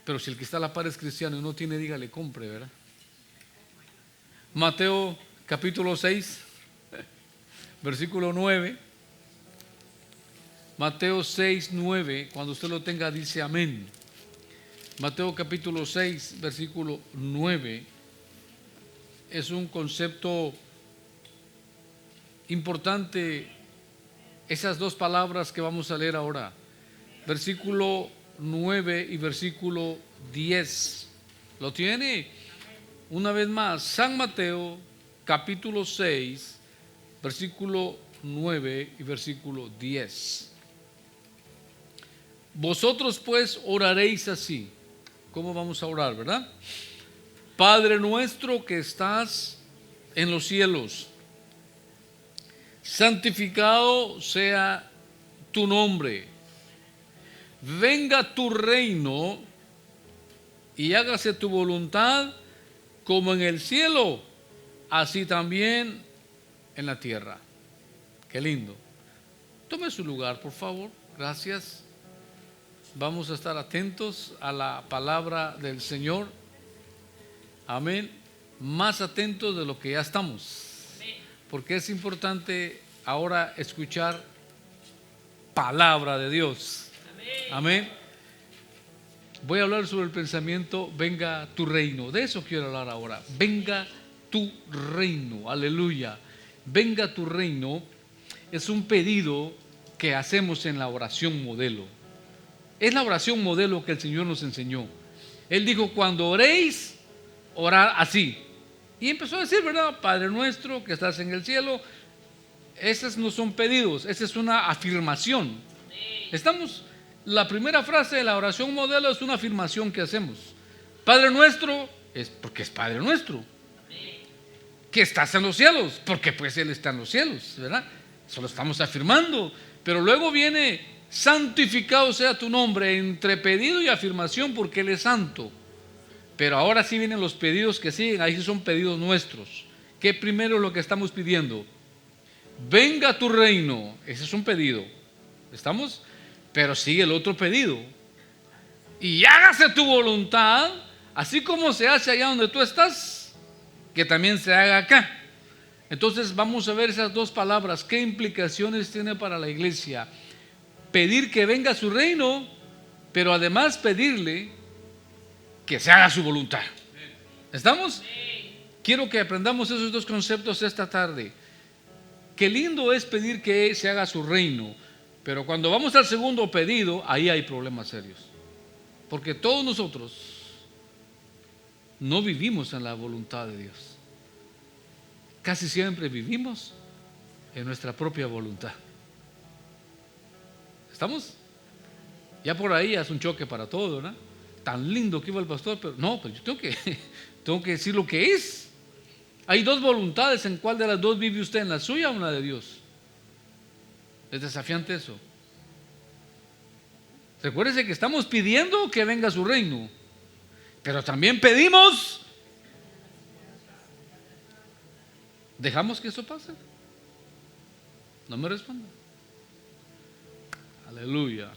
Pero si el que está a la par es cristiano y no tiene, dígale, compre, ¿verdad? Mateo capítulo 6, versículo 9. Mateo 6, 9, cuando usted lo tenga dice amén. Mateo capítulo 6, versículo 9. Es un concepto importante, esas dos palabras que vamos a leer ahora. Versículo 9 y versículo 10. ¿Lo tiene? Una vez más, San Mateo capítulo 6, versículo 9 y versículo 10. Vosotros pues oraréis así. ¿Cómo vamos a orar, verdad? Padre nuestro que estás en los cielos, santificado sea tu nombre. Venga tu reino y hágase tu voluntad como en el cielo, así también en la tierra. Qué lindo. Tome su lugar, por favor. Gracias. Vamos a estar atentos a la palabra del Señor. Amén. Más atentos de lo que ya estamos. Porque es importante ahora escuchar palabra de Dios. Amén. Voy a hablar sobre el pensamiento, venga tu reino. De eso quiero hablar ahora. Venga tu reino. Aleluya. Venga tu reino es un pedido que hacemos en la oración modelo. Es la oración modelo que el Señor nos enseñó. Él dijo, cuando oréis, orad así. Y empezó a decir, ¿verdad? Padre nuestro que estás en el cielo. Esos no son pedidos, esa es una afirmación. Estamos, la primera frase de la oración modelo es una afirmación que hacemos. Padre nuestro es porque es Padre nuestro. Que estás en los cielos, porque pues Él está en los cielos, ¿verdad? Eso lo estamos afirmando. Pero luego viene, santificado sea tu nombre, entre pedido y afirmación, porque Él es santo. Pero ahora sí vienen los pedidos que siguen, ahí sí son pedidos nuestros. ¿Qué primero es lo que estamos pidiendo? Venga tu reino, ese es un pedido. ¿Estamos? Pero sigue el otro pedido. Y hágase tu voluntad, así como se hace allá donde tú estás, que también se haga acá. Entonces vamos a ver esas dos palabras, qué implicaciones tiene para la iglesia. Pedir que venga su reino, pero además pedirle que se haga su voluntad. ¿Estamos? Quiero que aprendamos esos dos conceptos esta tarde. Qué lindo es pedir que se haga su reino, pero cuando vamos al segundo pedido, ahí hay problemas serios. Porque todos nosotros no vivimos en la voluntad de Dios. Casi siempre vivimos en nuestra propia voluntad. ¿Estamos? Ya por ahí es un choque para todo, ¿no? Tan lindo que iba el pastor, pero no, pues yo tengo que decir lo que es. Hay dos voluntades, ¿en cuál de las dos vive usted? ¿En la suya o en la de Dios? Es desafiante eso. Recuérdese que estamos pidiendo que venga su reino, pero también pedimos. ¿Dejamos que eso pase? No me responda. Aleluya.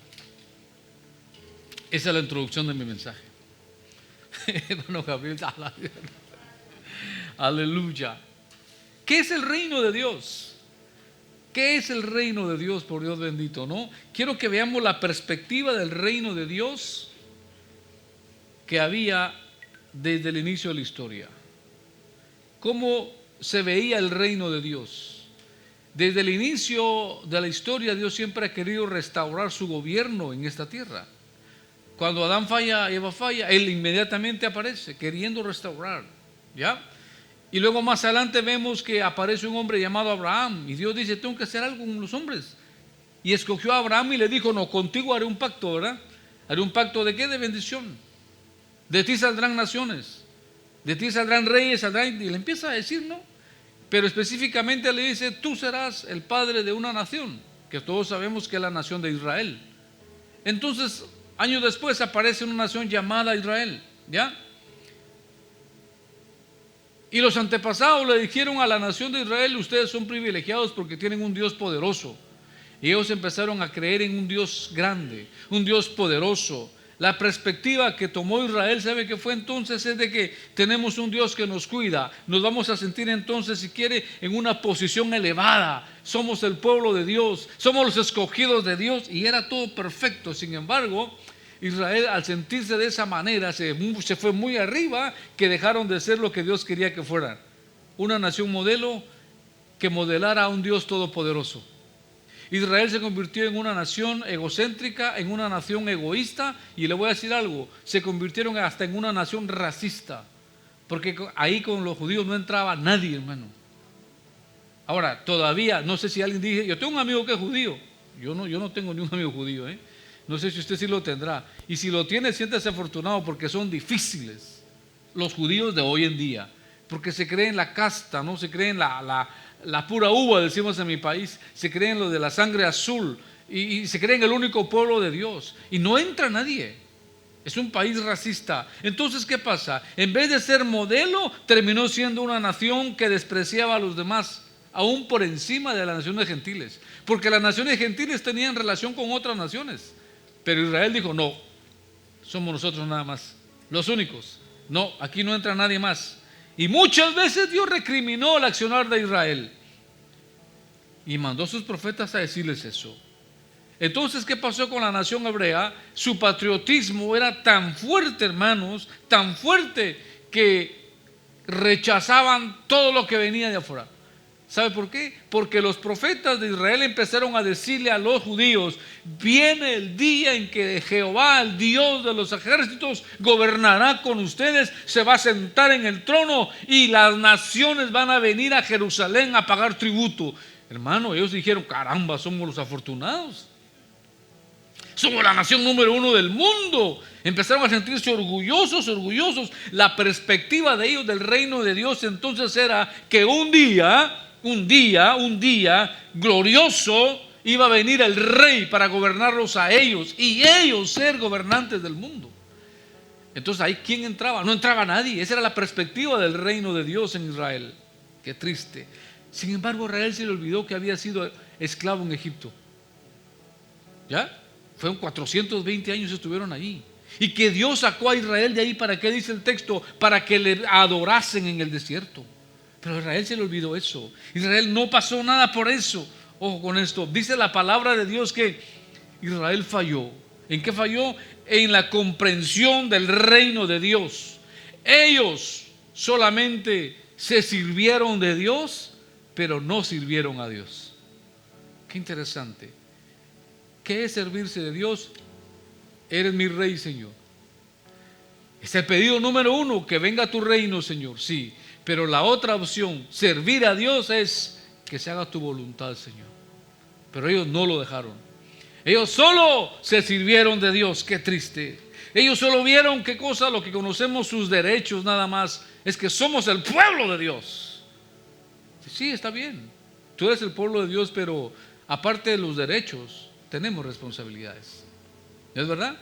Esa es la introducción de mi mensaje. Hermano Gabriel, aleluya. ¿Qué es el reino de Dios? ¿Qué es el reino de Dios, por Dios bendito? ¿No? Quiero que veamos la perspectiva del reino de Dios que había desde el inicio de la historia. ¿Cómo se veía el reino de Dios? Desde el inicio de la historia, Dios siempre ha querido restaurar su gobierno en esta tierra. Cuando Adán falla, Eva falla, Él inmediatamente aparece queriendo restaurar, ¿ya? Y luego más adelante vemos que aparece un hombre llamado Abraham y Dios dice, tengo que hacer algo con los hombres. Y escogió a Abraham y le dijo, no, contigo haré un pacto, ¿verdad? Haré un pacto ¿de qué? De bendición. De ti saldrán naciones, de ti saldrán reyes, saldrán, y le empieza a decir, ¿no? Pero específicamente le dice, tú serás el padre de una nación, que todos sabemos que es la nación de Israel. Entonces, años después aparece una nación llamada Israel, ¿ya? Y los antepasados le dijeron a la nación de Israel, ustedes son privilegiados porque tienen un Dios poderoso. Y ellos empezaron a creer en un Dios grande, un Dios poderoso. La perspectiva que tomó Israel, ¿sabe qué fue entonces? Es de que tenemos un Dios que nos cuida. Nos vamos a sentir entonces, si quiere, en una posición elevada. Somos el pueblo de Dios, somos los escogidos de Dios, y era todo perfecto. Sin embargo, Israel, al sentirse de esa manera, se fue muy arriba, que dejaron de ser lo que Dios quería que fueran. Una nación modelo que modelara a un Dios todopoderoso. Israel se convirtió en una nación egocéntrica, en una nación egoísta, y le voy a decir algo, se convirtieron hasta en una nación racista, porque ahí con los judíos no entraba nadie, hermano. Ahora, todavía, no sé si alguien dice, yo tengo un amigo que es judío. Yo no tengo ni un amigo judío, No sé si usted sí lo tendrá, y si lo tiene, siéntese afortunado, porque son difíciles los judíos de hoy en día, porque se creen la casta, ¿no? Se creen la pura uva, decimos en mi país, se creen lo de la sangre azul, y se creen el único pueblo de Dios, y no entra nadie. Es un país racista. Entonces, ¿qué pasa? En vez de ser modelo, terminó siendo una nación que despreciaba a los demás, aún por encima de las naciones gentiles, porque las naciones gentiles tenían relación con otras naciones, pero Israel dijo, no, somos nosotros nada más, los únicos. No, aquí no entra nadie más. Y muchas veces Dios recriminó el accionar de Israel y mandó a sus profetas a decirles eso. Entonces, ¿qué pasó con la nación hebrea? Su patriotismo era tan fuerte, hermanos, tan fuerte, que rechazaban todo lo que venía de afuera. ¿Sabe por qué? Porque los profetas de Israel empezaron a decirle a los judíos, viene el día en que Jehová, el Dios de los ejércitos, gobernará con ustedes, se va a sentar en el trono y las naciones van a venir a Jerusalén a pagar tributo. Hermano, ellos dijeron, caramba, somos los afortunados, somos la nación número 1 del mundo. Empezaron a sentirse orgullosos. La perspectiva de ellos del reino de Dios entonces era que un día glorioso iba a venir el rey para gobernarlos a ellos y ellos ser gobernantes del mundo. Entonces ahí, ¿quién entraba? No entraba nadie. Esa era la perspectiva del reino de Dios en Israel. Qué triste. Sin embargo, Israel se le olvidó que había sido esclavo en Egipto. ¿Ya? Fueron 420 años estuvieron allí. Y que Dios sacó a Israel de ahí, ¿para qué dice el texto? Para que le adorasen en el desierto. Pero a Israel se le olvidó eso. Israel no pasó nada por eso. Ojo con esto. Dice la palabra de Dios que Israel falló. ¿En qué falló? En la comprensión del reino de Dios. Ellos solamente se sirvieron de Dios, pero no sirvieron a Dios. Qué interesante. ¿Qué es servirse de Dios? Eres mi rey, Señor. Es el pedido número 1, que venga tu reino, Señor. Sí, pero la otra opción, servir a Dios, es que se haga tu voluntad, Señor. Pero ellos no lo dejaron. Ellos solo se sirvieron de Dios. Qué triste. Ellos solo vieron, ¿qué cosa? Lo que conocemos, sus derechos nada más. Es que somos el pueblo de Dios. Sí, está bien. Tú eres el pueblo de Dios, pero aparte de los derechos, tenemos responsabilidades. ¿Es verdad?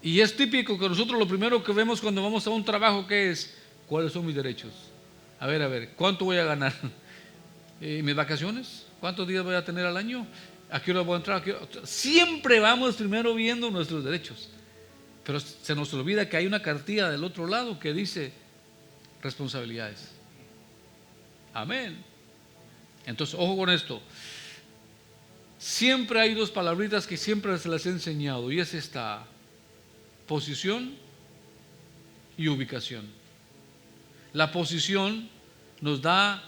Y es típico que nosotros lo primero que vemos cuando vamos a un trabajo, ¿qué es? ¿Cuáles son mis derechos? A ver, ¿cuánto voy a ganar? ¿Mis vacaciones? ¿Cuántos días voy a tener al año? ¿A qué hora voy a entrar? Siempre vamos primero viendo nuestros derechos. Pero se nos olvida que hay una cartilla del otro lado que dice responsabilidades. Amén. Entonces, ojo con esto. Siempre hay 2 palabritas que siempre se las he enseñado, y es esta: posición y ubicación. La posición nos da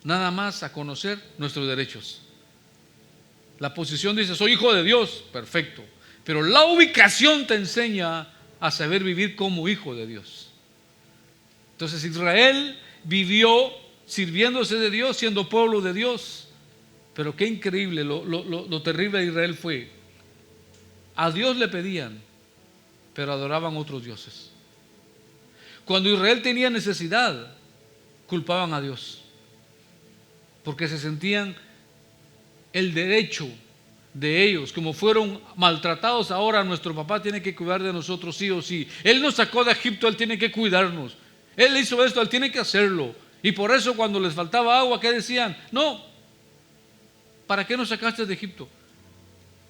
nada más a conocer nuestros derechos. La posición dice, soy hijo de Dios, perfecto, pero la ubicación te enseña a saber vivir como hijo de Dios. Entonces Israel vivió sirviéndose de Dios, siendo pueblo de Dios. Pero qué increíble, lo terrible de Israel fue, a Dios le pedían, pero adoraban otros dioses. Cuando Israel tenía necesidad, culpaban a Dios, porque se sentían el derecho de ellos, como fueron maltratados. Ahora nuestro papá tiene que cuidar de nosotros sí o sí. Él nos sacó de Egipto, Él tiene que cuidarnos. Él hizo esto, Él tiene que hacerlo. Y por eso cuando les faltaba agua, ¿qué decían? No, ¿para qué nos sacaste de Egipto?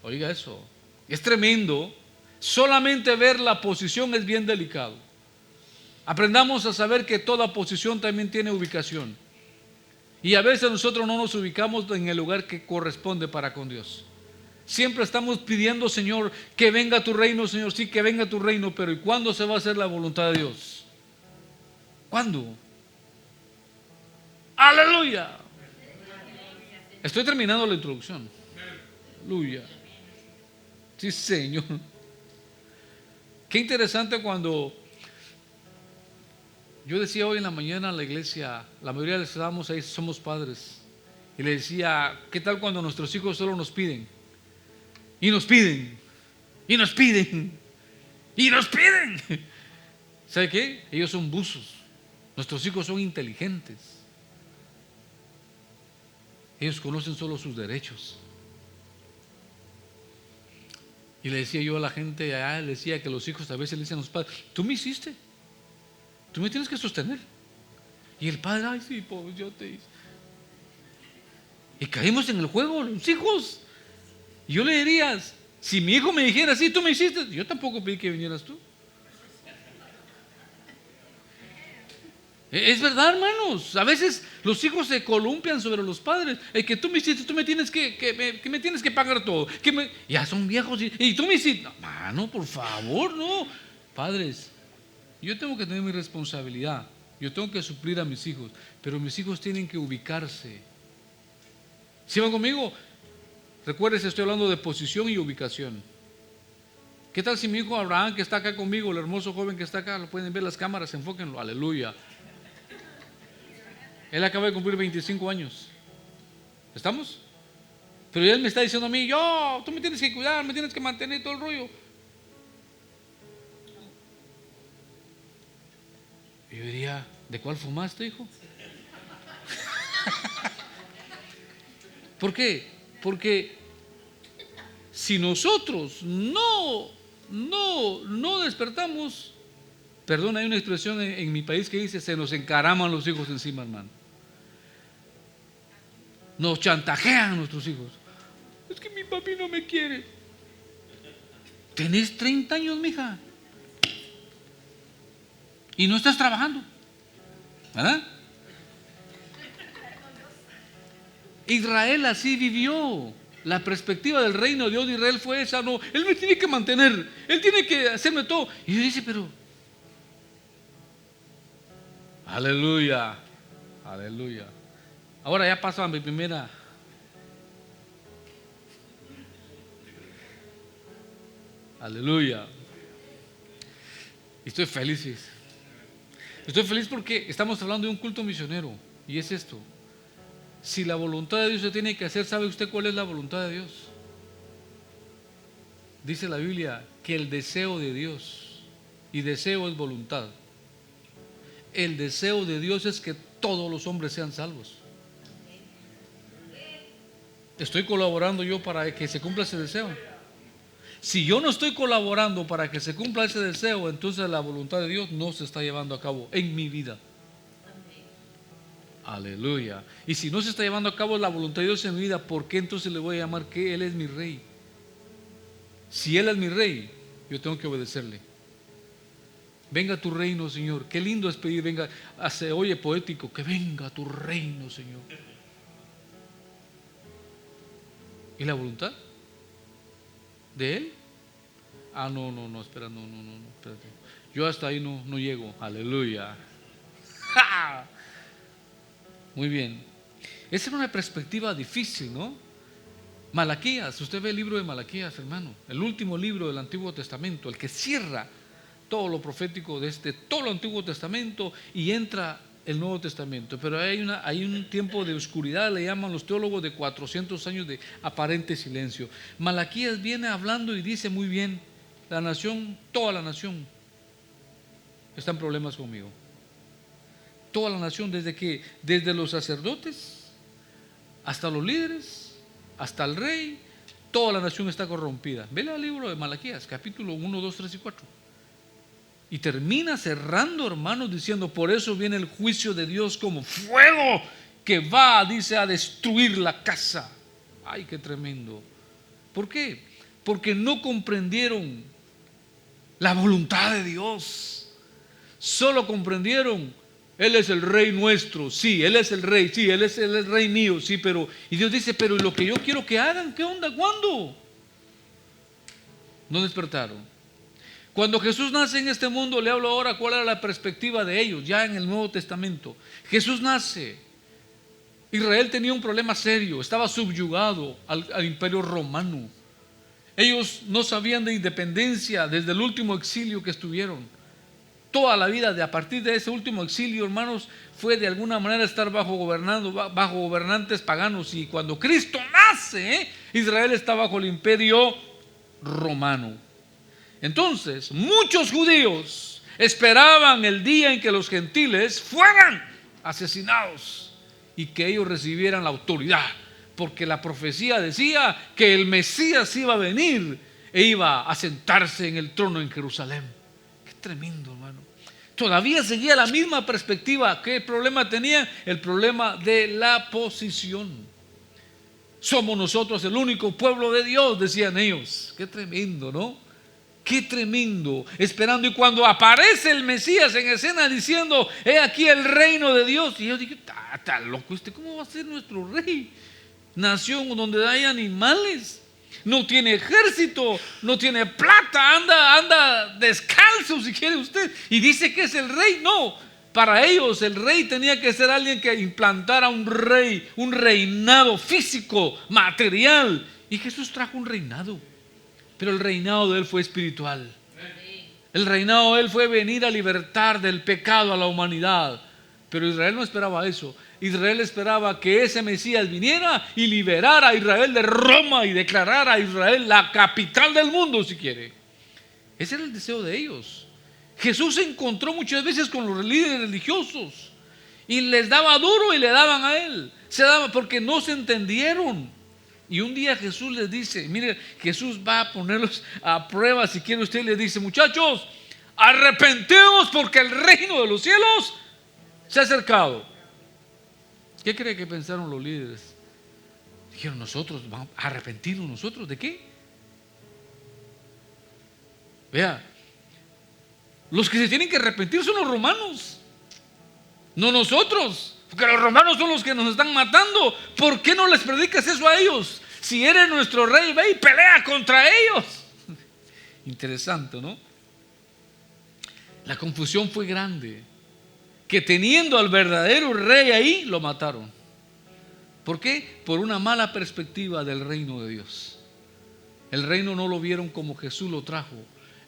Oiga eso, es tremendo Solamente ver la posición es bien delicado. Aprendamos a saber que toda posición también tiene ubicación. Y a veces nosotros no nos ubicamos en el lugar que corresponde para con Dios. Siempre estamos pidiendo, Señor, que venga tu reino, Señor, sí, que venga tu reino, pero ¿y cuándo se va a hacer la voluntad de Dios? ¿Cuándo? ¡Aleluya! Estoy terminando la introducción. ¡Aleluya! Sí, Señor. Qué interesante cuando yo decía hoy en la mañana a la iglesia, la mayoría de los que estábamos ahí somos padres, y le decía, ¿qué tal cuando nuestros hijos solo nos piden? Y nos piden, y nos piden, y nos piden. ¿Sabe qué? Ellos son buzos. Nuestros hijos son inteligentes. Ellos conocen solo sus derechos. Y le decía yo a la gente allá, le decía que los hijos a veces le dicen a los padres, tú me hiciste, tú me tienes que sostener. Y el padre, ay sí, pues yo te hice. Y caímos en el juego, los hijos. Y yo le diría, si mi hijo me dijera, sí, tú me hiciste, yo tampoco pedí que vinieras tú. Es verdad, hermanos. A veces los hijos se columpian sobre los padres. El que tú me hiciste, tú me tienes que me tienes que pagar todo. Ya son viejos y tú me hiciste. No, mano, por favor, no. Padres, yo tengo que tener mi responsabilidad. Yo tengo que suplir a mis hijos. Pero mis hijos tienen que ubicarse. ¿Sí van conmigo? Recuerden, estoy hablando de posición y ubicación. ¿Qué tal si mi hijo Abraham, que está acá conmigo, el hermoso joven que está acá, lo pueden ver las cámaras, enfóquenlo, aleluya. Él acaba de cumplir 25 años. ¿Estamos? Pero él me está diciendo a mí, tú me tienes que cuidar, me tienes que mantener todo el rollo. Y yo diría, ¿de cuál fumaste, hijo? ¿Por qué? Porque si nosotros no despertamos, perdón, hay una expresión en mi país que dice, se nos encaraman los hijos encima, hermano. Nos chantajean nuestros hijos. Es que mi papi no me quiere. Tenés 30 años, mija, y no estás trabajando, ¿verdad? Israel así vivió. La perspectiva del reino de Dios de Israel fue esa. No, él me tiene que mantener, él tiene que hacerme todo. Y yo dice, pero aleluya, aleluya. Ahora ya pasó a mi primera. Aleluya. Estoy feliz. Estoy feliz porque estamos hablando de un culto misionero. Y es esto. Si la voluntad de Dios se tiene que hacer, ¿sabe usted cuál es la voluntad de Dios? Dice la Biblia que el deseo de Dios, y deseo es voluntad, el deseo de Dios es que todos los hombres sean salvos. ¿Estoy colaborando yo para que se cumpla ese deseo? Si yo no estoy colaborando para que se cumpla ese deseo, entonces la voluntad de Dios no se está llevando a cabo en mi vida. Aleluya. Y si no se está llevando a cabo la voluntad de Dios en mi vida, ¿por qué entonces le voy a llamar que Él es mi rey? Si Él es mi rey, yo tengo que obedecerle. Venga tu reino, Señor. Qué lindo es pedir, venga, se oye poético, que venga tu reino, Señor. ¿Y la voluntad de Él? No, espera, no, espérate. Yo hasta ahí no llego. Aleluya. ¡Ja! Muy bien. Esa era una perspectiva difícil, ¿no? Malaquías, usted ve el libro de Malaquías, hermano, el último libro del Antiguo Testamento, el que cierra todo lo profético de todo el Antiguo Testamento, y entra el Nuevo Testamento. Pero hay un tiempo de oscuridad, le llaman los teólogos, de 400 años de aparente silencio. Malaquías viene hablando y dice muy bien, la nación, toda la nación está en problemas conmigo. Toda la nación, desde los sacerdotes hasta los líderes, hasta el rey, toda la nación está corrompida. Vele al libro de Malaquías, capítulo 1, 2, 3 y 4. Y termina cerrando, hermanos, diciendo, por eso viene el juicio de Dios como fuego que va, dice, a destruir la casa. Ay, qué tremendo. ¿Por qué? Porque no comprendieron la voluntad de Dios. Solo comprendieron: Él es el rey nuestro, sí, Él es el rey, sí, Él es el rey mío, sí, pero... Y Dios dice: pero lo que yo quiero que hagan, ¿qué onda? ¿Cuándo? No despertaron. Cuando Jesús nace en este mundo, le hablo ahora cuál era la perspectiva de ellos, ya en el Nuevo Testamento. Jesús nace. Israel tenía un problema serio, estaba subyugado al imperio romano. Ellos no sabían de independencia desde el último exilio que estuvieron. Toda la vida, a partir de ese último exilio, hermanos, fue de alguna manera estar bajo gobernantes paganos. Y cuando Cristo nace, Israel está bajo el imperio romano. Entonces, muchos judíos esperaban el día en que los gentiles fueran asesinados y que ellos recibieran la autoridad, porque la profecía decía que el Mesías iba a venir e iba a sentarse en el trono en Jerusalén. Qué tremendo, hermano. Todavía seguía la misma perspectiva. ¿Qué problema tenía? El problema de la posición. Somos nosotros el único pueblo de Dios, decían ellos. Qué tremendo, ¿no? Qué tremendo, esperando. Y cuando aparece el Mesías en escena diciendo: he aquí el reino de Dios. Y yo dije: está loco ¿cómo va a ser nuestro rey? Nació donde hay animales, no tiene ejército, no tiene plata, anda descalzo si quiere usted, y dice que es el rey. No, para ellos el rey tenía que ser alguien que implantara un reinado físico, material. Y Jesús trajo un reinado. Pero el reinado de Él fue espiritual. El reinado de Él fue venir a libertar del pecado a la humanidad. Pero Israel no esperaba eso. Israel esperaba que ese Mesías viniera y liberara a Israel de Roma y declarara a Israel la capital del mundo, si quiere. Ese era el deseo de ellos. Jesús se encontró muchas veces con los líderes religiosos y les daba duro y le daban a Él. Se daba porque no se entendieron. Y un día Jesús les dice, mire, Jesús va a ponerlos a prueba si quiere usted, les dice: muchachos, arrepentíos porque el reino de los cielos se ha acercado. ¿Qué cree que pensaron los líderes? Dijeron: nosotros vamos a arrepentirnos. ¿Nosotros de qué? Vea, los que se tienen que arrepentir son los romanos, no nosotros. Porque los romanos son los que nos están matando. ¿Por qué no les predicas eso a ellos? Si eres nuestro rey, ve y pelea contra ellos. Interesante, ¿no? La confusión fue grande. Que teniendo al verdadero rey ahí, lo mataron. ¿Por qué? Por una mala perspectiva del reino de Dios. El reino no lo vieron como Jesús lo trajo.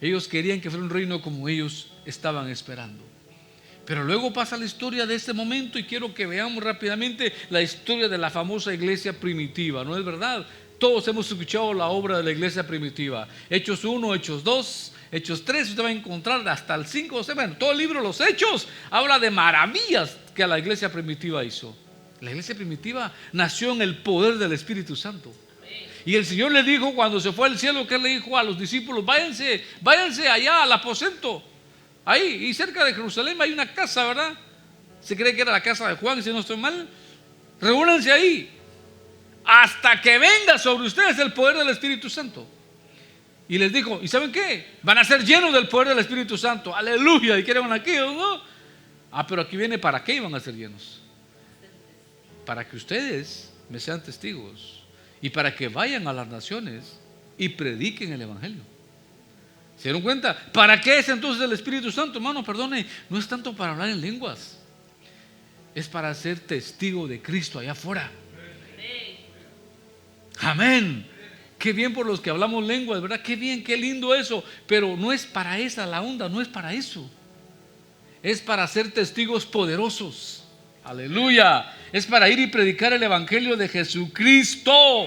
Ellos querían que fuera un reino como ellos estaban esperando. Pero luego pasa la historia de este momento y quiero que veamos rápidamente la historia de la famosa iglesia primitiva, ¿no es verdad? Todos hemos escuchado la obra de la iglesia primitiva. Hechos 1, Hechos 2, Hechos 3, usted va a encontrar hasta el 5 o 6. Bueno, todo el libro de los Hechos habla de maravillas que la iglesia primitiva hizo. La iglesia primitiva nació en el poder del Espíritu Santo. Y el Señor le dijo cuando se fue al cielo, que le dijo a los discípulos: váyanse allá al aposento. Ahí, y cerca de Jerusalén hay una casa, ¿verdad? Se cree que era la casa de Juan, si no estoy mal. Reúnanse ahí hasta que venga sobre ustedes el poder del Espíritu Santo. Y les dijo: ¿y saben qué? Van a ser llenos del poder del Espíritu Santo. Aleluya. ¿Y qué eran aquellos, no? Pero aquí viene: ¿para qué iban a ser llenos? Para que ustedes me sean testigos y para que vayan a las naciones y prediquen el evangelio. ¿Se dieron cuenta? ¿Para qué es entonces el Espíritu Santo? Hermano, perdone, no es tanto para hablar en lenguas, es para ser testigo de Cristo allá afuera. Amén. Qué bien por los que hablamos lenguas, ¿verdad? Qué bien, qué lindo eso. Pero no es para esa la onda, no es para eso. Es para ser testigos poderosos. Aleluya. Es para ir y predicar el evangelio de Jesucristo.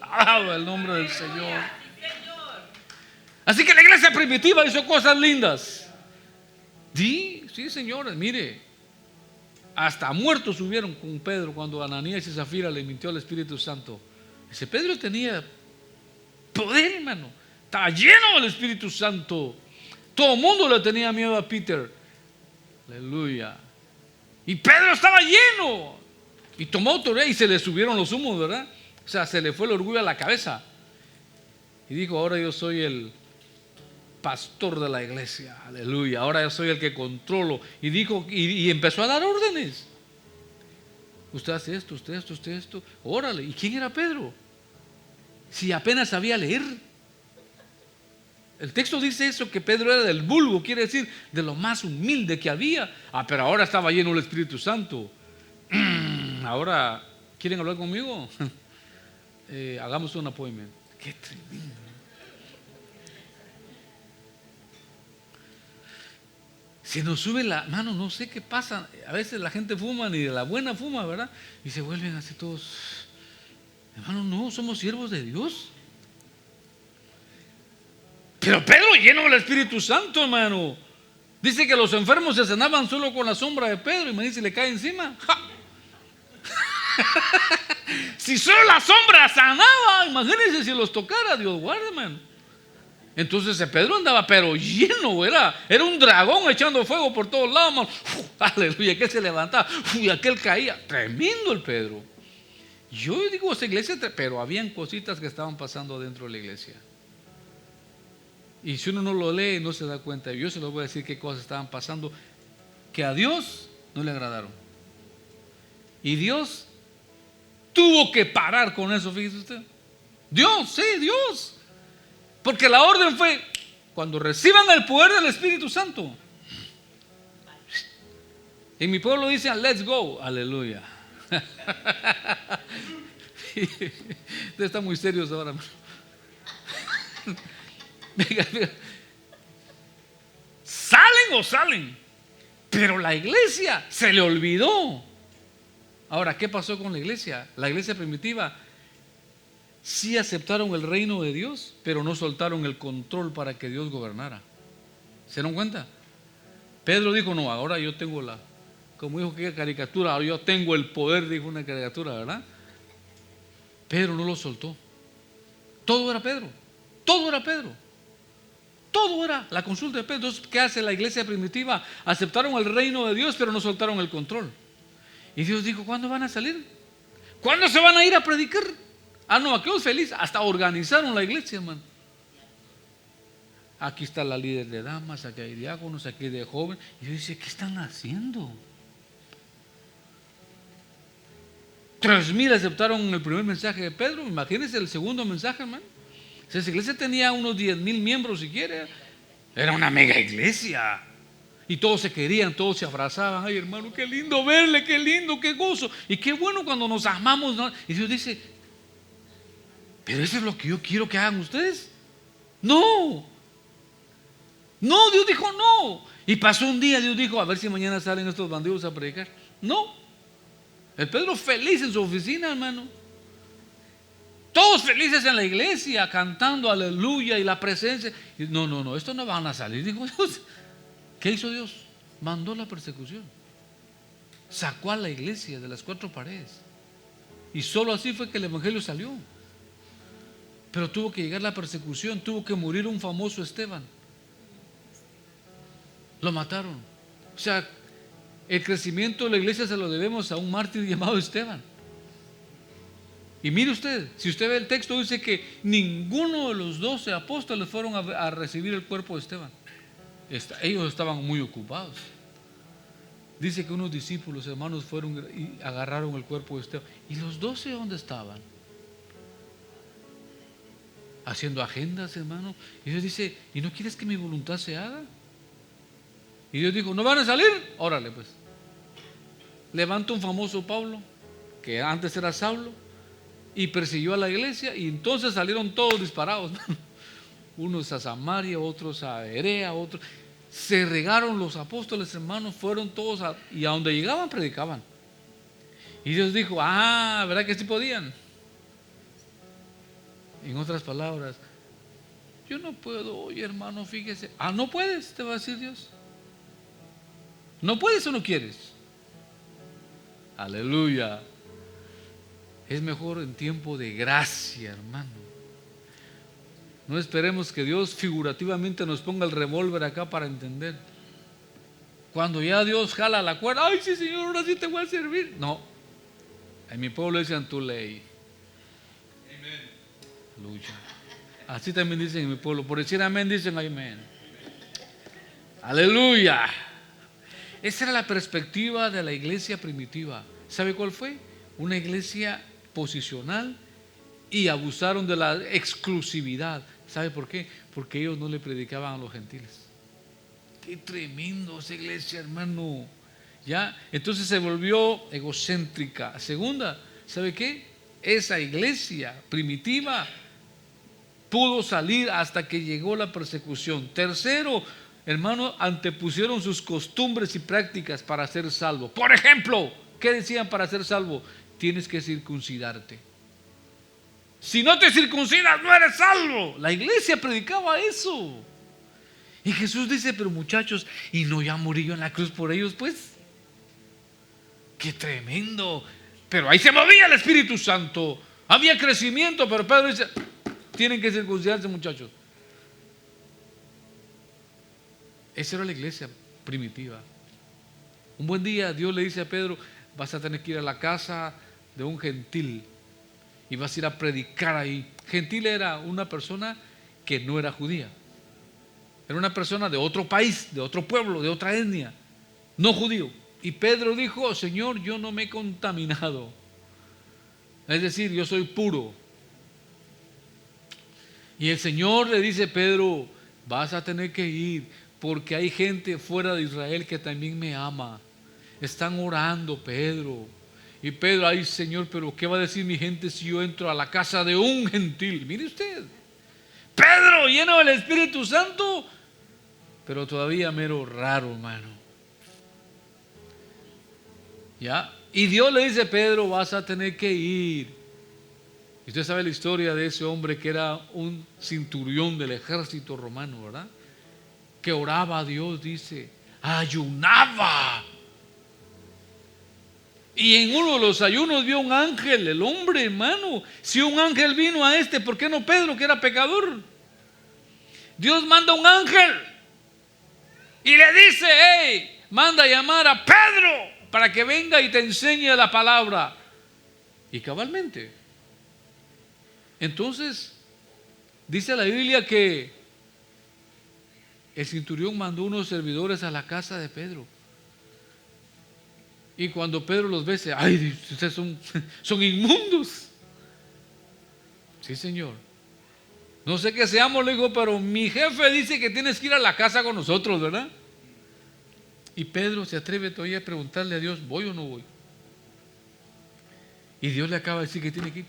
Alaba el nombre del Señor. Así que la iglesia primitiva hizo cosas lindas. Sí, señores, mire, hasta muertos subieron con Pedro cuando Ananías y Zafira le mintió al Espíritu Santo. Ese Pedro tenía poder, hermano, estaba lleno del Espíritu Santo. Todo el mundo le tenía miedo a Peter. Aleluya. Y Pedro estaba lleno y tomó autoridad y se le subieron los humos, ¿verdad? O sea, se le fue el orgullo a la cabeza y dijo: ahora yo soy el pastor de la iglesia, aleluya, ahora yo soy el que controlo. Y dijo, y empezó a dar órdenes. Usted hace esto, usted esto, usted esto, órale. ¿Y quién era Pedro? Si apenas sabía leer. El texto dice eso, que Pedro era del vulgo, quiere decir de lo más humilde que había. Pero ahora estaba lleno del Espíritu Santo. Ahora, ¿quieren hablar conmigo? Hagamos un appointment. Qué tremendo. Se nos sube la mano, no sé qué pasa. A veces la gente fuma, ni de la buena fuma, ¿verdad? Y se vuelven así todos. Hermano, no, somos siervos de Dios. Pero Pedro lleno del Espíritu Santo, hermano. Dice que los enfermos se sanaban solo con la sombra de Pedro. Y me dice, le cae encima. Si solo la sombra sanaba, imagínense si los tocara, Dios guarde, hermano. Entonces Pedro andaba pero lleno, era un dragón echando fuego por todos lados, hermano. Aleluya, aquel se levantaba y aquel caía. Tremendo el Pedro. Yo digo, esa iglesia, pero habían cositas que estaban pasando dentro de la iglesia. Y si uno no lo lee, no se da cuenta. Yo se lo voy a decir qué cosas estaban pasando que a Dios no le agradaron. Y Dios tuvo que parar con eso, fíjese usted. Dios, sí, Dios. Porque la orden fue, cuando reciban el poder del Espíritu Santo. En mi pueblo dicen, let's go, aleluya. Usted está muy serio ahora. Venga. Salen o salen. Pero la iglesia se le olvidó. Ahora, ¿qué pasó con la iglesia? La iglesia primitiva sí aceptaron el reino de Dios, pero no soltaron el control para que Dios gobernara. ¿Se dieron cuenta? Pedro dijo, no, ahora yo tengo como dijo que caricatura, ahora yo tengo el poder, dijo una caricatura, ¿verdad? Pedro no lo soltó. Todo era Pedro. Todo era Pedro. Todo era la consulta de Pedro. Entonces, ¿qué hace la iglesia primitiva? Aceptaron el reino de Dios, pero no soltaron el control. Y Dios dijo, ¿cuándo van a salir? ¿Cuándo se van a ir a predicar? No, aquellos felices. Hasta organizaron la iglesia, hermano. Aquí está la líder de damas, aquí hay diáconos, aquí hay de jóvenes. Y yo decía, ¿qué están haciendo? 3,000 aceptaron el primer mensaje de Pedro. Imagínense el segundo mensaje, hermano. Si esa iglesia tenía unos 10,000 miembros, si quiere, era una mega iglesia. Y todos se querían, todos se abrazaban. Ay, hermano, qué lindo verle, qué lindo, qué gozo. Y qué bueno cuando nos amamos, ¿no? Y Dios dice, pero eso es lo que yo quiero que hagan ustedes. No, Dios dijo no. Y pasó un día, Dios dijo, a ver si mañana salen estos bandidos a predicar. No. El Pedro feliz en su oficina, hermano. Todos felices en la iglesia, cantando aleluya y la presencia. Y no, estos no van a salir. Dijo Dios. ¿Qué hizo Dios? Mandó la persecución. Sacó a la iglesia de las 4 paredes. Y solo así fue que el evangelio salió. Pero tuvo que llegar la persecución, tuvo que morir un famoso Esteban. Lo mataron. O sea, el crecimiento de la iglesia se lo debemos a un mártir llamado Esteban. Y mire usted, si usted ve el texto, dice que ninguno de los 12 apóstoles fueron a recibir el cuerpo de Esteban. Ellos estaban muy ocupados. Dice que unos discípulos, hermanos, fueron y agarraron el cuerpo de Esteban. ¿Y los 12 dónde estaban? Haciendo agendas, hermano. Y Dios dice, ¿y no quieres que mi voluntad se haga? Y Dios dijo, ¿no van a salir? Órale pues. Levanta un famoso Pablo, que antes era Saulo, y persiguió a la iglesia, y entonces salieron todos disparados. Unos a Samaria, otros a Berea, otros. Se regaron los apóstoles, hermanos, fueron todos y a donde llegaban predicaban. Y Dios dijo, ¿verdad que sí podían? En otras palabras, yo no puedo, oye hermano, fíjese. No puedes, te va a decir Dios. ¿No puedes o no quieres? Aleluya. Es mejor en tiempo de gracia, hermano. No esperemos que Dios figurativamente nos ponga el revólver acá para entender. Cuando ya Dios jala la cuerda, ay sí Señor, ahora sí te voy a servir. No, en mi pueblo dicen tu ley. Aleluya. Así también dicen en mi pueblo, por decir amén dicen amén. Aleluya. Esa era la perspectiva de la iglesia primitiva. ¿Sabe cuál fue? Una iglesia posicional, y abusaron de la exclusividad. ¿Sabe por qué? Porque ellos no le predicaban a los gentiles. Qué tremendo esa iglesia, hermano. ¿Ya? Entonces se volvió egocéntrica. Segunda, ¿sabe qué? Esa iglesia primitiva pudo salir hasta que llegó la persecución. Tercero, hermano, antepusieron sus costumbres y prácticas para ser salvo. Por ejemplo, ¿qué decían para ser salvo? Tienes que circuncidarte. Si no te circuncidas, no eres salvo. La iglesia predicaba eso. Y Jesús dice, pero muchachos, ¿y no ya morí yo en la cruz por ellos? Pues, qué tremendo. Pero ahí se movía el Espíritu Santo. Había crecimiento, pero Pedro dice, tienen que circuncidarse, muchachos. Esa era la iglesia primitiva. Un buen día Dios le dice a Pedro, vas a tener que ir a la casa de un gentil y vas a ir a predicar ahí. Gentil era una persona que no era judía. Era una persona de otro país, de otro pueblo, de otra etnia, no judío. Y Pedro dijo, Señor, yo no me he contaminado. Es decir, yo soy puro. Y el Señor le dice, Pedro, vas a tener que ir, porque hay gente fuera de Israel que también me ama. Están orando, Pedro. Y Pedro, ay Señor, pero ¿qué va a decir mi gente si yo entro a la casa de un gentil? Mire usted, Pedro lleno del Espíritu Santo, pero todavía mero raro, hermano. ¿Ya? Y Dios le dice, Pedro, vas a tener que ir. Y usted sabe la historia de ese hombre que era un centurión del ejército romano, ¿verdad? Que oraba a Dios, dice, ayunaba. Y en uno de los ayunos vio un ángel, el hombre, hermano. Si un ángel vino a este, ¿por qué no Pedro, que era pecador? Dios manda un ángel y le dice, hey, manda a llamar a Pedro para que venga y te enseñe la palabra. Y cabalmente. Entonces, dice la Biblia que el centurión mandó unos servidores a la casa de Pedro. Y cuando Pedro los ve, dice, ay, ustedes son inmundos. Sí, Señor. No sé qué seamos, le digo, pero mi jefe dice que tienes que ir a la casa con nosotros, ¿verdad? Y Pedro se atreve todavía a preguntarle a Dios, ¿voy o no voy? Y Dios le acaba de decir que tiene que ir.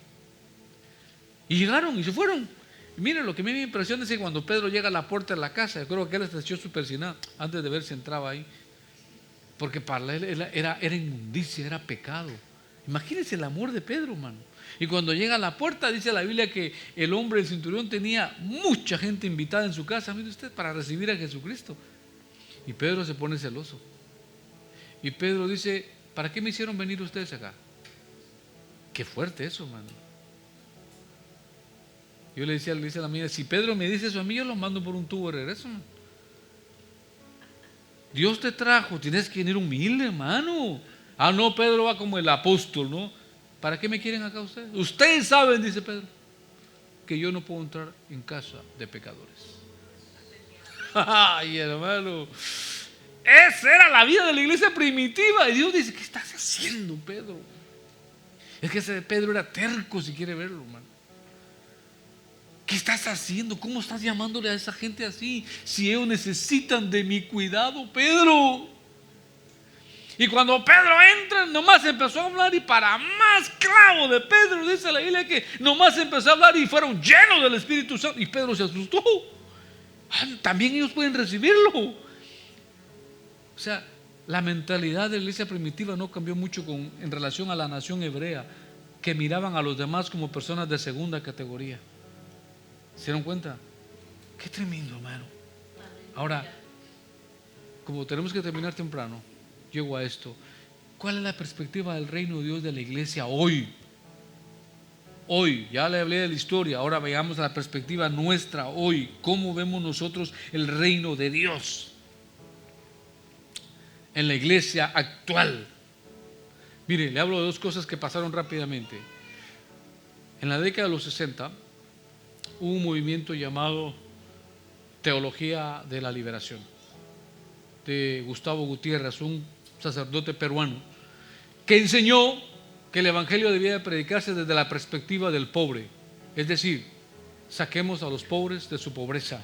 Y llegaron y se fueron. Y miren, lo que me impresiona es que cuando Pedro llega a la puerta de la casa, yo creo que él se echó su persinada antes de ver si entraba ahí. Porque para él era inmundicia, era pecado. Imagínense el amor de Pedro, hermano. Y cuando llega a la puerta, dice la Biblia que el hombre del centurión tenía mucha gente invitada en su casa, mire usted, para recibir a Jesucristo. Y Pedro se pone celoso. Y Pedro dice, ¿para qué me hicieron venir ustedes acá? Qué fuerte eso, hermano. Yo le decía a la mía, si Pedro me dice eso a mí, yo lo mando por un tubo de regreso, hermano. Dios te trajo, tienes que venir humilde, hermano. Ah, no, Pedro va como el apóstol, ¿no? ¿Para qué me quieren acá ustedes? Ustedes saben, dice Pedro, que yo no puedo entrar en casa de pecadores. Ay, hermano, esa era la vida de la iglesia primitiva. Y Dios dice, ¿qué estás haciendo, Pedro? Es que ese Pedro era terco, si quiere verlo, hermano. ¿Qué estás haciendo? ¿Cómo estás llamándole a esa gente así? Si ellos necesitan de mi cuidado, Pedro. Y cuando Pedro entra, nomás empezó a hablar, y para más clavo de Pedro, dice la Biblia que nomás empezó a hablar y fueron llenos del Espíritu Santo. Y Pedro se asustó. También ellos pueden recibirlo. O sea, la mentalidad de la iglesia primitiva no cambió mucho en relación a la nación hebrea, que miraban a los demás como personas de segunda categoría. ¿Se dieron cuenta? Qué tremendo, hermano. Ahora, como tenemos que terminar temprano, llego a esto. ¿Cuál es la perspectiva del reino de Dios de la iglesia hoy? Hoy, ya le hablé de la historia, ahora veamos la perspectiva nuestra hoy. ¿Cómo vemos nosotros el reino de Dios en la iglesia actual? Mire, le hablo de dos cosas que pasaron rápidamente. En la década de los 60 hubo un movimiento llamado Teología de la Liberación. de Gustavo Gutiérrez, un sacerdote peruano, que enseñó que el evangelio debía de predicarse desde la perspectiva del pobre. Es decir, saquemos a los pobres de su pobreza.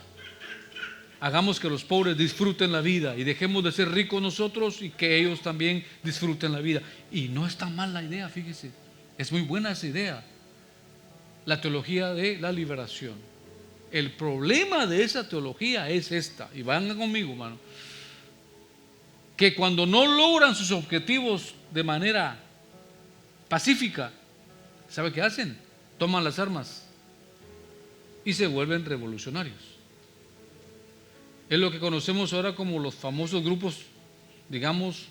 Hagamos que los pobres disfruten la vida y dejemos de ser ricos nosotros y que ellos también disfruten la vida. Y no está mal la idea, fíjese, es muy buena esa idea. La teología de la liberación. El problema de esa teología es esta, y vayan conmigo, hermano, que cuando no logran sus objetivos de manera pacífica, ¿sabe qué hacen? Toman las armas y se vuelven revolucionarios. Es lo que conocemos ahora como los famosos grupos, digamos,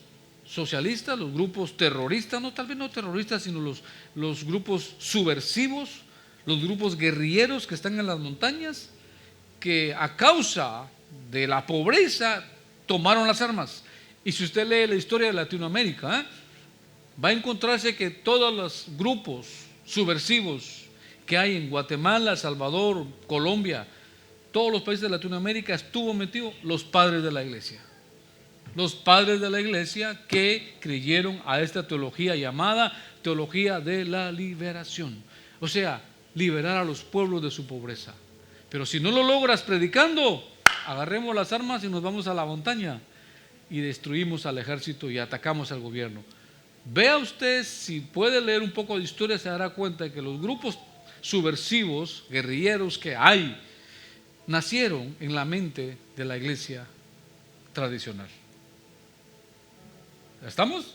socialistas, los grupos terroristas, no, tal vez no terroristas, sino los grupos subversivos, los grupos guerrilleros que están en las montañas, que a causa de la pobreza tomaron las armas. Y si usted lee la historia de Latinoamérica, va a encontrarse que todos los grupos subversivos que hay en Guatemala, El Salvador, Colombia, todos los países de Latinoamérica, estuvo metido los padres de la iglesia. Los padres de la iglesia que creyeron a esta teología llamada teología de la liberación. O sea, liberar a los pueblos de su pobreza. Pero si no lo logras predicando, agarremos las armas y nos vamos a la montaña y destruimos al ejército y atacamos al gobierno. Vea usted, si puede leer un poco de historia, se dará cuenta de que los grupos subversivos, guerrilleros que hay, nacieron en la mente de la iglesia tradicional. ¿Estamos?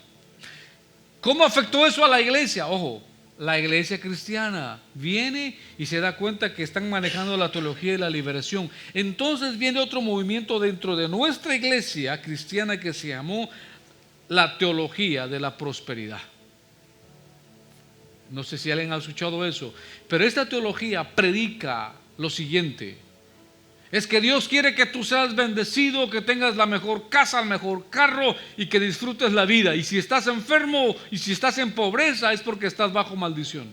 ¿Cómo afectó eso a la iglesia? Ojo, la iglesia cristiana viene y se da cuenta que están manejando la teología de la liberación. Entonces viene otro movimiento dentro de nuestra iglesia cristiana que se llamó la teología de la prosperidad. No sé si alguien ha escuchado eso, pero esta teología predica lo siguiente: es que Dios quiere que tú seas bendecido, que tengas la mejor casa, el mejor carro y que disfrutes la vida. Y si estás enfermo y si estás en pobreza es porque estás bajo maldición.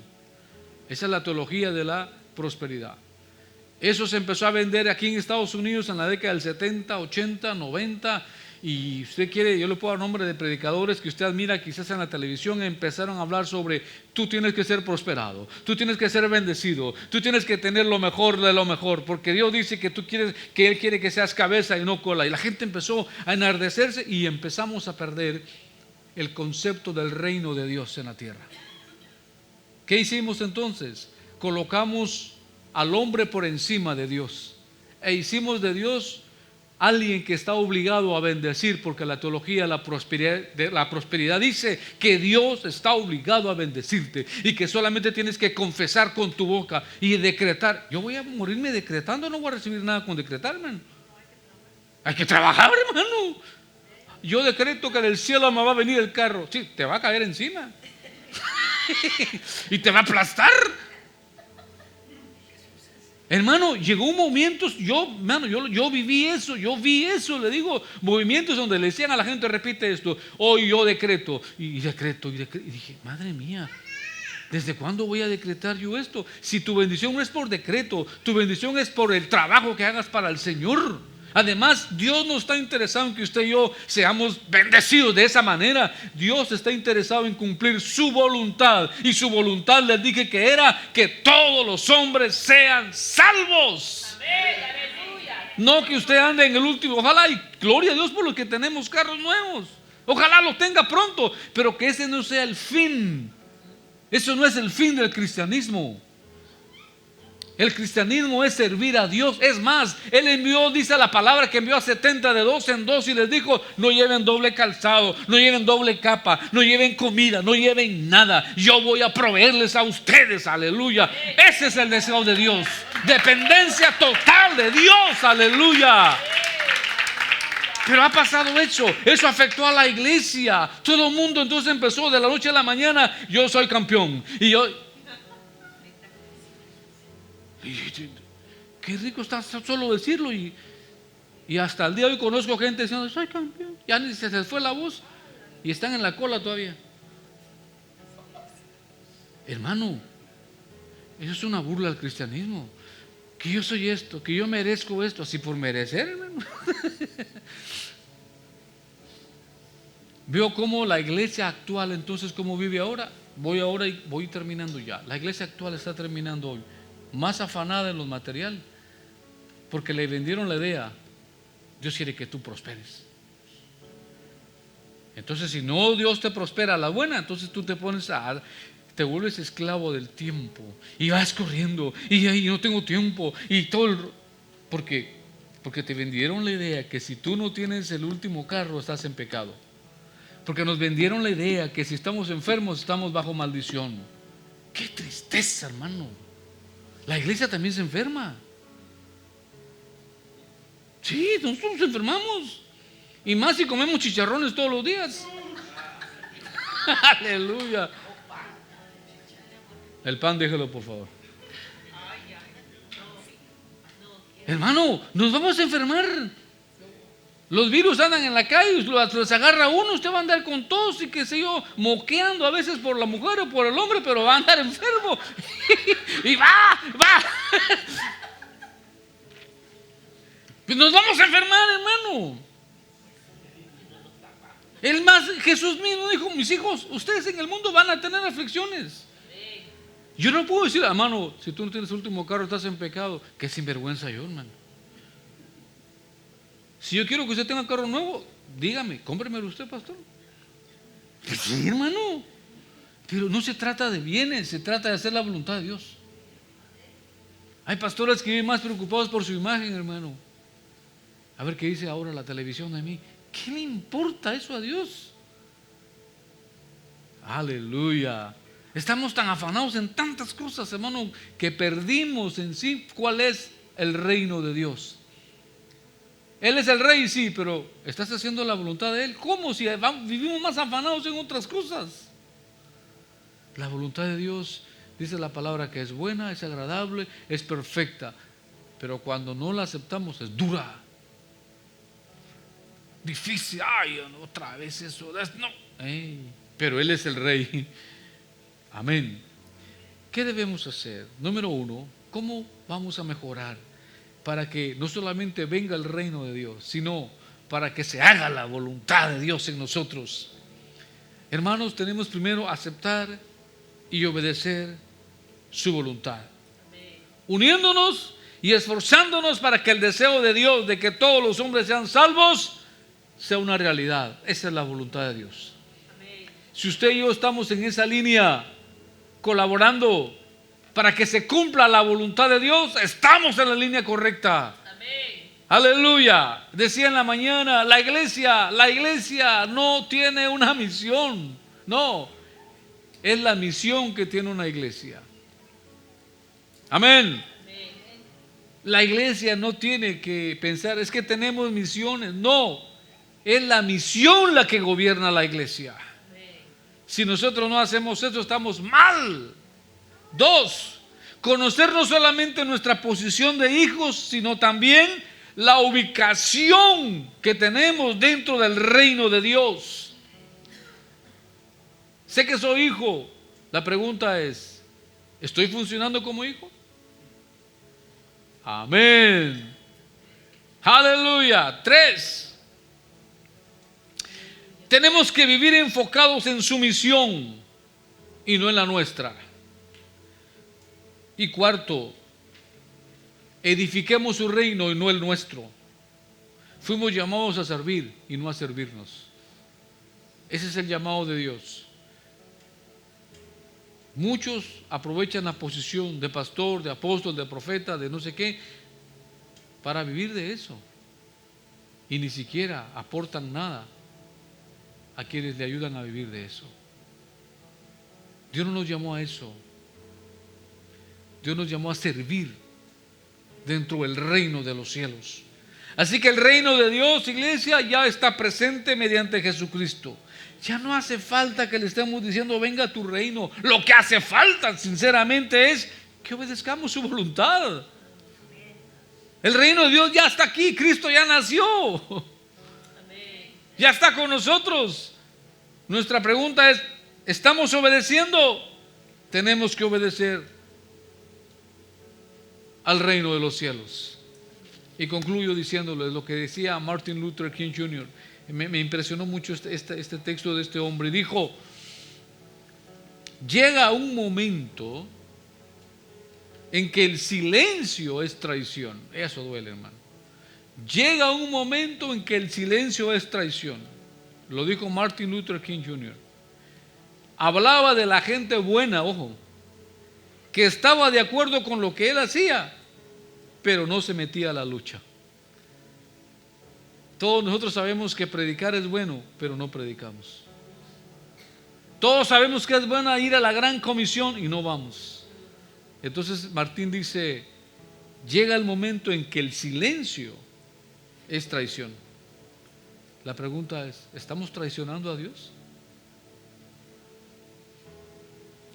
Esa es la teología de la prosperidad. Eso se empezó a vender aquí en Estados Unidos en la década del 70, 80, 90. Y usted quiere, yo le puedo dar nombre de predicadores que usted admira quizás en la televisión, empezaron a hablar sobre: tú tienes que ser prosperado, tú tienes que ser bendecido, tú tienes que tener lo mejor de lo mejor, porque Dios dice que tú quieres, que Él quiere que seas cabeza y no cola. Y la gente empezó a enardecerse y empezamos a perder el concepto del reino de Dios en la tierra. ¿Qué hicimos entonces? Colocamos al hombre por encima de Dios e hicimos de Dios alguien que está obligado a bendecir, porque la teología de la prosperidad dice que Dios está obligado a bendecirte y que solamente tienes que confesar con tu boca y decretar. Yo voy a morirme decretando, no voy a recibir nada con decretar, hermano. Hay que trabajar, hermano. Yo decreto que del cielo me va a venir el carro. Sí, te va a caer encima y te va a aplastar. Hermano, llegó un momento, yo vi eso, le digo, movimientos donde le decían a la gente: repite esto, hoy yo decreto, y decreto, y dije: madre mía, ¿desde cuándo voy a decretar yo esto? Si tu bendición no es por decreto, tu bendición es por el trabajo que hagas para el Señor. Además, Dios no está interesado en que usted y yo seamos bendecidos de esa manera. Dios está interesado en cumplir su voluntad, y su voluntad, les dije que era que todos los hombres sean salvos. Amén. No que usted ande en el último. Ojalá, y gloria a Dios por los que tenemos carros nuevos, ojalá los tenga pronto, pero que ese no sea el fin. Eso no es el fin del cristianismo. El cristianismo es servir a Dios. Es más, Él envió, dice la palabra, que envió a 70 de dos en dos y les dijo: no lleven doble calzado, no lleven doble capa, no lleven comida, no lleven nada. Yo voy a proveerles a ustedes, aleluya. Ese es el deseo de Dios. Dependencia total de Dios, aleluya. Pero ha pasado eso afectó a la iglesia. Todo el mundo entonces empezó de la noche a la mañana: yo soy campeón. Qué rico está solo decirlo, y hasta el día de hoy conozco gente diciendo: soy campeón. Ya ni se fue la voz y están en la cola todavía. Hermano, eso es una burla al cristianismo. Que yo soy esto, que yo merezco esto, así por merecer, hermano. Veo cómo la iglesia actual, entonces, cómo vive ahora. Voy terminando ya. La iglesia actual está terminando hoy, más afanada en los materiales, porque le vendieron la idea: Dios quiere que tú prosperes. Entonces, si no Dios te prospera a la buena, entonces tú te vuelves esclavo del tiempo y vas corriendo y ahí no tengo tiempo y todo porque te vendieron la idea que si tú no tienes el último carro estás en pecado. Porque nos vendieron la idea que si estamos enfermos estamos bajo maldición. ¡Qué tristeza, hermano! La iglesia también se enferma. Sí, nosotros nos enfermamos. Y más si comemos chicharrones todos los días. Aleluya. El pan déjelo, por favor. Hermano, nos vamos a enfermar. Los virus andan en la calle, los agarra uno, usted va a andar con tos y qué sé yo, moqueando a veces por la mujer o por el hombre, pero va a andar enfermo. Y va. Pues nos vamos a enfermar, hermano. Jesús mismo dijo: mis hijos, ustedes en el mundo van a tener aflicciones. Yo no puedo decir, hermano, si tú no tienes último carro estás en pecado. Qué sinvergüenza yo, hermano. Si yo quiero que usted tenga carro nuevo, dígame, cómpremelo usted, pastor. Pues sí, hermano. Pero no se trata de bienes, se trata de hacer la voluntad de Dios. Hay pastores que viven más preocupados por su imagen, hermano. A ver qué dice ahora la televisión de mí. ¿Qué le importa eso a Dios? Aleluya. Estamos tan afanados en tantas cosas, hermano, que perdimos en sí cuál es el reino de Dios. Él es el rey, sí, pero ¿estás haciendo la voluntad de Él? ¿Cómo? Si vivimos más afanados en otras cosas. La voluntad de Dios, dice la palabra, que es buena, es agradable, es perfecta. Pero cuando no la aceptamos es dura, difícil. Ay, otra vez eso. No. Pero Él es el rey. Amén. ¿Qué debemos hacer? Número 1, ¿cómo vamos a mejorar para que no solamente venga el reino de Dios, sino para que se haga la voluntad de Dios en nosotros? Hermanos, tenemos primero aceptar y obedecer su voluntad, uniéndonos y esforzándonos para que el deseo de Dios de que todos los hombres sean salvos sea una realidad. Esa es la voluntad de Dios. Si usted y yo estamos en esa línea, colaborando para que se cumpla la voluntad de Dios, estamos en la línea correcta. Amén. Aleluya. Decía en la mañana, la iglesia no tiene una misión. No, es la misión que tiene una iglesia. Amén. Amén. La iglesia no tiene que pensar, es que tenemos misiones. No, es la misión la que gobierna la iglesia. Si nosotros no hacemos eso, estamos mal. 2, conocer no solamente nuestra posición de hijos, sino también la ubicación que tenemos dentro del reino de Dios. Sé que soy hijo. La pregunta es, ¿estoy funcionando como hijo? Amén. Aleluya. 3, tenemos que vivir enfocados en su misión y no en la nuestra. Y 4, edifiquemos su reino y no el nuestro. Fuimos llamados a servir y no a servirnos. Ese es el llamado de Dios. Muchos aprovechan la posición de pastor, de apóstol, de profeta, de no sé qué, para vivir de eso. Y ni siquiera aportan nada a quienes le ayudan a vivir de eso. Dios no nos llamó a eso. Dios nos llamó a servir dentro del reino de los cielos. Así que el reino de Dios, iglesia, ya está presente mediante Jesucristo. Ya no hace falta que le estemos diciendo venga a tu reino. Lo que hace falta sinceramente es que obedezcamos su voluntad. El reino de Dios ya está aquí. Cristo ya nació. Ya está con nosotros. Nuestra pregunta es, ¿estamos obedeciendo? Tenemos que obedecer al reino de los cielos. Y concluyo diciéndoles lo que decía Martin Luther King Jr. Me impresionó mucho este texto de este hombre. Dijo, llega un momento en que el silencio es traición. Eso duele, hermano. Llega un momento en que el silencio es traición. Lo dijo Martin Luther King Jr. Hablaba de la gente buena, ojo, que estaba de acuerdo con lo que él hacía, pero no se metía a la lucha. Todos nosotros sabemos que predicar es bueno, pero no predicamos. Todos sabemos que es bueno ir a la gran comisión y no vamos. Entonces Martín dice, llega el momento en que el silencio es traición. La pregunta es, ¿estamos traicionando a Dios?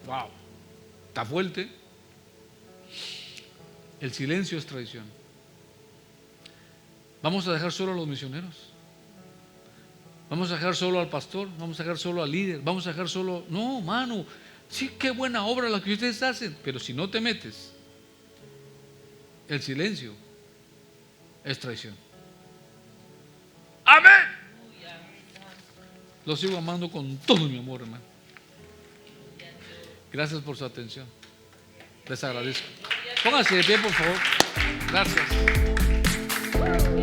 Wow, está fuerte. El silencio es traición. ¿Vamos a dejar solo a los misioneros? ¿Vamos a dejar solo al pastor? ¿Vamos a dejar solo al líder? ¿Vamos a dejar solo? No, mano, sí, qué buena obra la que ustedes hacen, pero si no te metes, el silencio es traición. Amén. Los sigo amando con todo mi amor, hermano. Gracias por su atención. Les agradezco. Pónganse de pie, por favor. Gracias.